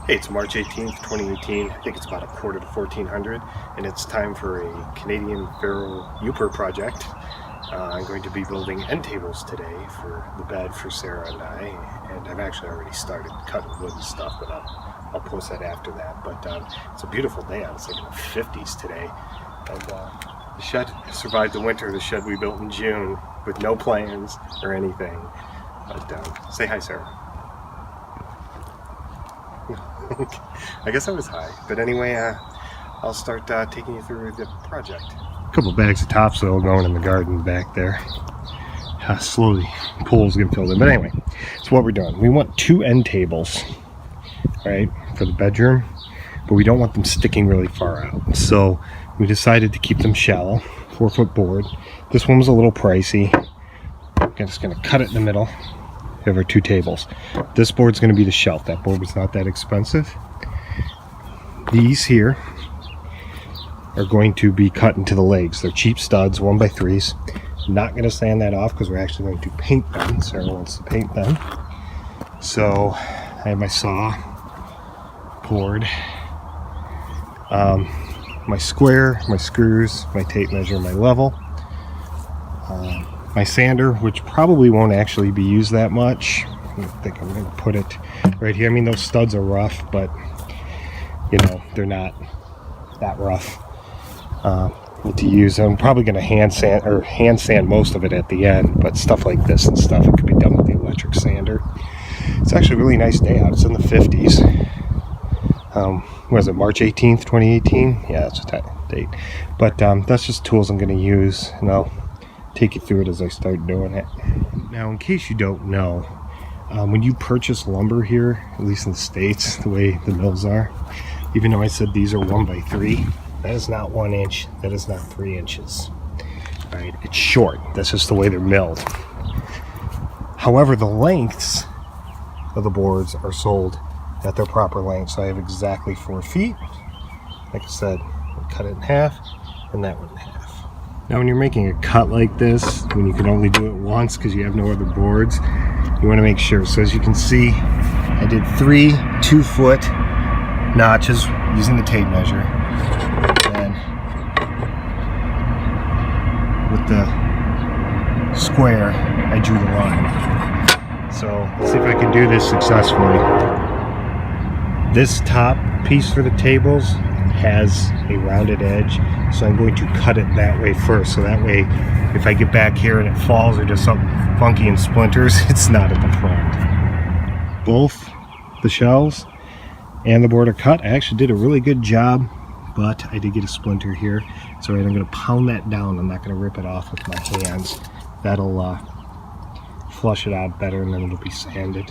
Hey, it's March 18th, 2018. I think it's about 1400, and it's time for a Canadian Faro Youper project. I'm going to be building end tables today for the bed for Sarah and I, and I've actually already started cutting wood and stuff, but I'll post that after that. But it's a beautiful day. It's like in the 50s today, and the shed survived the winter. The shed we built in June with no plans or anything. But say hi, Sarah. I guess I was high, but anyway, I'll start taking you through the project. A couple bags of topsoil going in the garden back there. Slowly, pools get filled in. But anyway, so what we're doing, we want 2 end tables, right, for the bedroom, but we don't want them sticking really far out. So we decided to keep them shallow, 4-foot board. This one was a little pricey. I'm just going to cut it in the middle. We have our 2 tables. This board's going to be the shelf. That board was not that expensive. These here are going to be cut into the legs. They're cheap studs, 1x3s. I'm not going to sand that off because we're actually going to paint them. Sarah wants to paint them. So I have my saw, board, my square, my screws, my tape measure, my level. My sander, which probably won't actually be used that much. I think I'm going to put it right here. I mean, those studs are rough, but you know, they're not that rough to use. I'm probably going to hand sand most of it at the end, but stuff like this and stuff, it could be done with the electric sander. It's actually a really nice day out. It's in the 50s. Was it March 18th, 2018? Yeah, that's that date. But that's just tools I'm going to use, and I'll take you through it as I start doing it. Now, in case you don't know, when you purchase lumber here, at least in the States, the way the mills are, even though I said these are 1x3, that is not 1 inch, that is not 3 inches. Right? It's short. That's just the way they're milled. However, the lengths of the boards are sold at their proper length. So I have exactly 4 feet. Like I said, I'll cut it in half, and that one in half. Now, when you're making a cut like this, when you can only do it once because you have no other boards, you want to make sure. So as you can see, I did 3 2-foot notches using the tape measure. And with the square, I drew the line. So let's see if I can do this successfully. This top piece for the tables has a rounded edge, so I'm going to cut it that way first, so that way if I get back here and it falls or does something funky and splinters, it's not at the front. Both the shelves and the board are cut. I actually did a really good job, but I did get a splinter here. So I'm going to pound that down. I'm not going to rip it off with my hands. That'll flush it out better, and then it'll be sanded.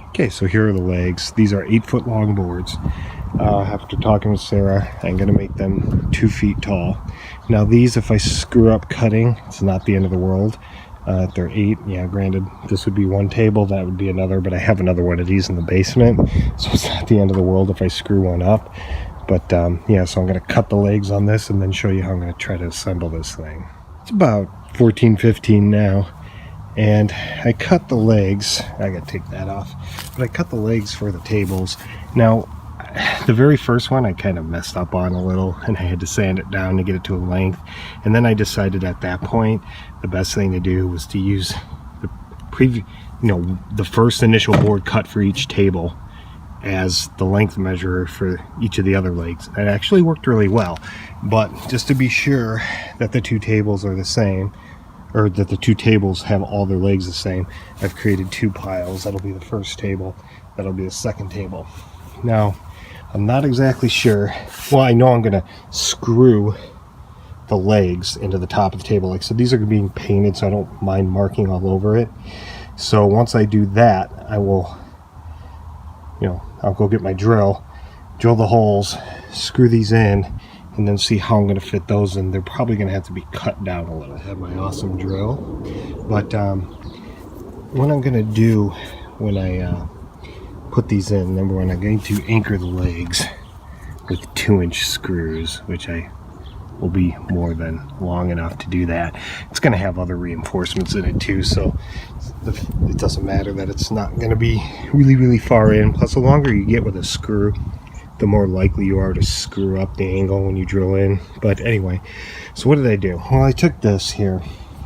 Okay, so here are the legs. These are 8-foot long boards. After talking with Sarah, I'm going to make them 2 feet tall. Now these, if I screw up cutting, it's not the end of the world. If they're 8, yeah, granted, this would be 1 table, that would be another, but I have another one of these in the basement, so it's not the end of the world if I screw one up. But yeah, so I'm going to cut the legs on this and then show you how I'm going to try to assemble this thing. It's about 14-15 now. And I cut the legs, I gotta take that off, but I cut the legs for the tables. Now, the very first one I kind of messed up on a little, and I had to sand it down to get it to a length. And then I decided at that point, the best thing to do was to use the first initial board cut for each table as the length measure for each of the other legs. It actually worked really well, but just to be sure that the 2 tables are the same, or that the 2 tables have all their legs the same, I've created 2 piles. That'll be the first table, that'll be the second table. Now, I'm not exactly sure, well, I know I'm gonna screw the legs into the top of the table. Like I said, these are being painted, so I don't mind marking all over it. So once I do that, I will, I'll go get my drill the holes, screw these in, and then see how I'm going to fit those in. They're probably going to have to be cut down a little. I have my awesome drill, but what I'm going to do when I put these in, number one, I'm going to anchor the legs with 2-inch screws, which I will be more than long enough to do that. It's going to have other reinforcements in it too, so it doesn't matter that it's not going to be really far in. Plus, the longer you get with a screw, the more likely you are to screw up the angle when you drill in. But anyway, so what did I do? Well, I took this here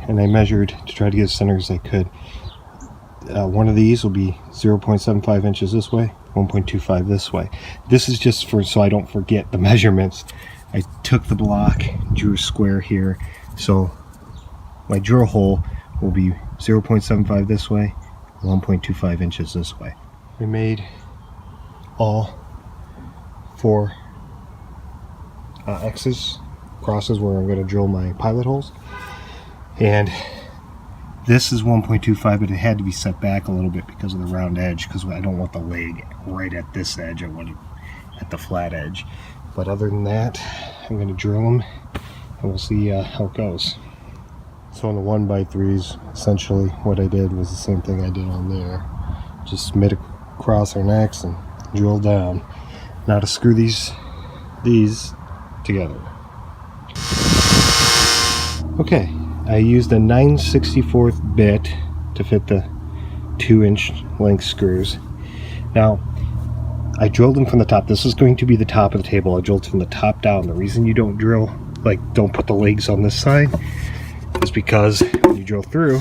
and I measured to try to get as center as I could. One of these will be 0.75 inches this way, 1.25 this way. This is just for so I don't forget the measurements. I took the block, drew a square here, so my drill hole will be 0.75 this way, 1.25 inches this way. We made all 4 X's, crosses, where I'm going to drill my pilot holes. And this is 1.25, but it had to be set back a little bit because of the round edge, because I don't want the leg right at this edge, I want it at the flat edge. But other than that, I'm going to drill them and we'll see how it goes. So on the 1x3s, essentially what I did was the same thing I did on there. Just made across our necks and drill down. Now to screw these together. Okay, I used a 9/64 bit to fit the 2-inch length screws. Now, I drilled them from the top. This is going to be the top of the table. I drilled from the top down. The reason you don't drill, don't put the legs on this side, is because when you drill through,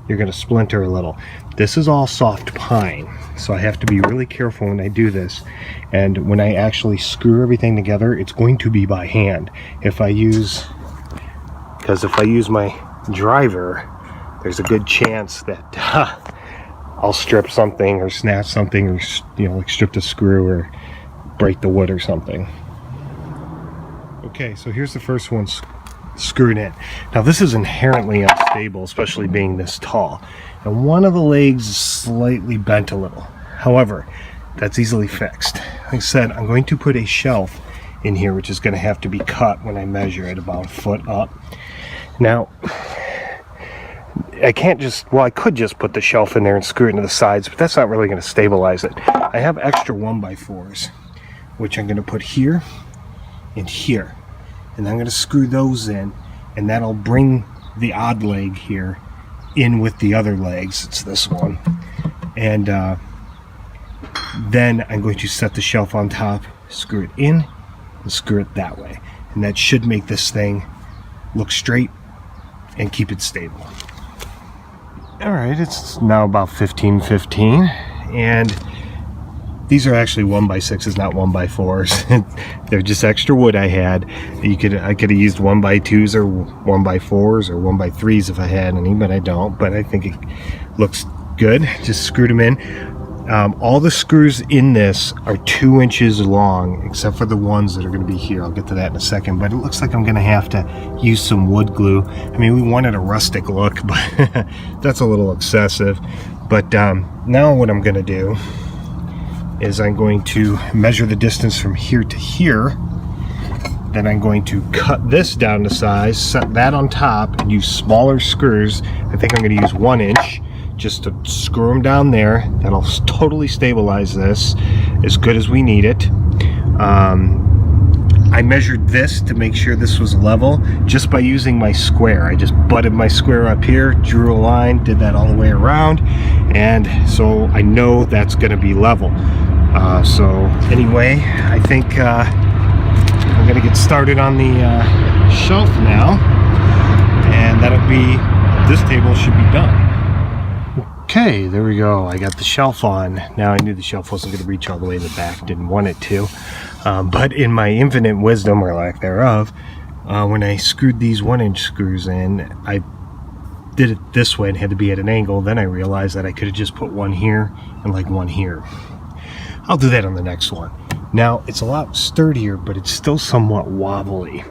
you're going to splinter a little. This is all soft pine, so I have to be really careful when I do this. And when I actually screw everything together, it's going to be by hand. If I use my driver, there's a good chance that I'll strip something or snatch something, or like strip the screw or break the wood or something. Okay, so here's the first one screwed in. Now this is inherently unstable, especially being this tall, and one of the legs is slightly bent a little. However, that's easily fixed. Like I said, I'm going to put a shelf in here, which is going to have to be cut when I measure it about a foot up. Now, I could just put the shelf in there and screw it into the sides, but that's not really going to stabilize it. I have extra 1x4s, which I'm going to put here and here. And I'm going to screw those in, and that'll bring the odd leg here in with the other legs. It's this one. And then I'm going to set the shelf on top, screw it in, and screw it that way. And that should make this thing look straight and keep it stable. Alright, it's now about 15:15, and these are actually 1x6s, not 1x4s. They're just extra wood I had. I could have used 1x2s or 1x4s or 1x3s if I had any, but I don't. But I think it looks good. Just screwed them in. All the screws in this are 2 inches long, except for the ones that are going to be here. I'll get to that in a second, but it looks like I'm going to have to use some wood glue. I mean, we wanted a rustic look, but that's a little excessive. But now what I'm going to do is I'm going to measure the distance from here to here. Then I'm going to cut this down to size, set that on top, and use smaller screws. I think I'm going to use 1 inch. Just to screw them down there. That'll totally stabilize this as good as we need it. I measured this to make sure this was level just by using my square. I just butted my square up here, drew a line, did that all the way around, and so I know that's going to be level. So anyway, I think I'm going to get started on the shelf now, and this table should be done. Okay, there we go. I got the shelf on. Now, I knew the shelf wasn't going to reach all the way in the back. Didn't want it to. But in my infinite wisdom, or lack thereof, when I screwed these 1-inch screws in, I did it this way and had to be at an angle. Then I realized that I could have just put one here and one here. I'll do that on the next one. Now, it's a lot sturdier, but it's still somewhat wobbly.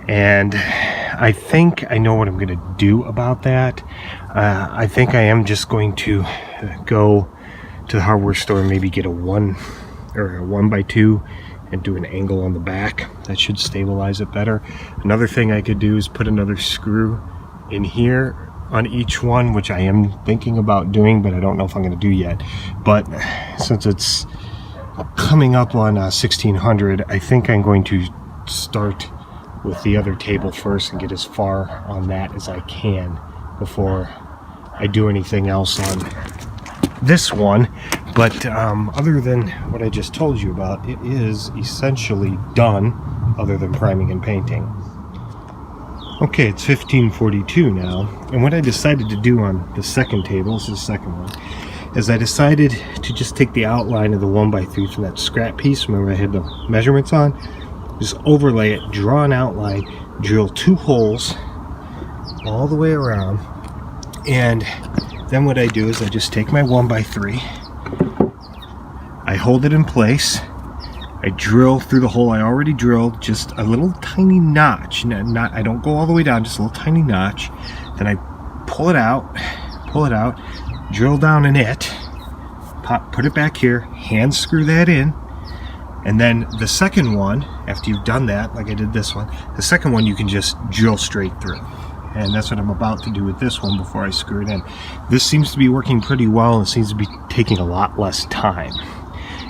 And I think I know what I'm going to do about that. I think I am just going to go to the hardware store and maybe get a 1x2 and do an angle on the back. That should stabilize it better. Another thing I could do is put another screw in here on each one, which I am thinking about doing, but I don't know if I'm going to do yet. But since it's coming up on 1600, I think I'm going to start with the other table first and get as far on that as I can before I do anything else on this one. But other than what I just told you about, it is essentially done, other than priming and painting. Okay, it's 15:42 now, and what I decided to do on the second table, this is the second one, is I decided to just take the outline of the 1x3 from that scrap piece, remember I had the measurements on, just overlay it, draw an outline, drill 2 holes all the way around, and then what I do is I just take my 1x3, I hold it in place, I drill through the hole I already drilled, just a little tiny notch, I don't go all the way down, just a little tiny notch, then I pull it out, drill down in it, put it back here, hand screw that in, and then the second one, after you've done that, like I did this one, the second one you can just drill straight through. And that's what I'm about to do with this one before I screw it in. This seems to be working pretty well, and it seems to be taking a lot less time.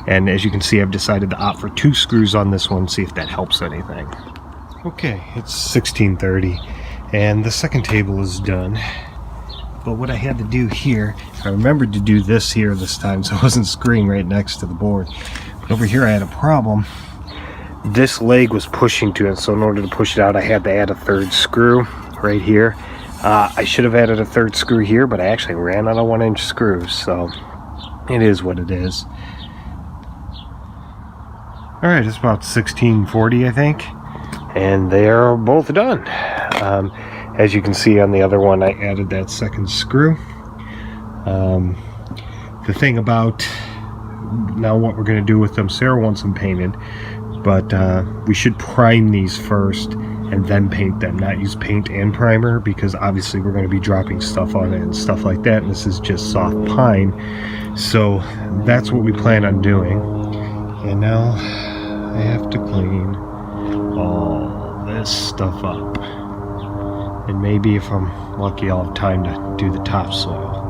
And as you can see, I've decided to opt for 2 screws on this one, see if that helps anything. Okay, it's 16:30, and the second table is done. But what I had to do here, I remembered to do this here this time, so I wasn't screwing right next to the board. But over here I had a problem. This leg was pushing to it, so in order to push it out, I had to add a 3rd screw right here. I should have added a 3rd screw here, but I actually ran out of 1-inch screws, so it is what it is. Alright, it's about 16:40, I think, and they are both done. As you can see on the other one, I added that 2nd screw. The thing about now what we're going to do with them, Sarah wants them painted, but we should prime these first and then paint them, not use paint and primer, because obviously we're going to be dropping stuff on it and stuff like that, and this is just soft pine, so that's what we plan on doing. And now I have to clean all this stuff up, and maybe if I'm lucky I'll have time to do the topsoil.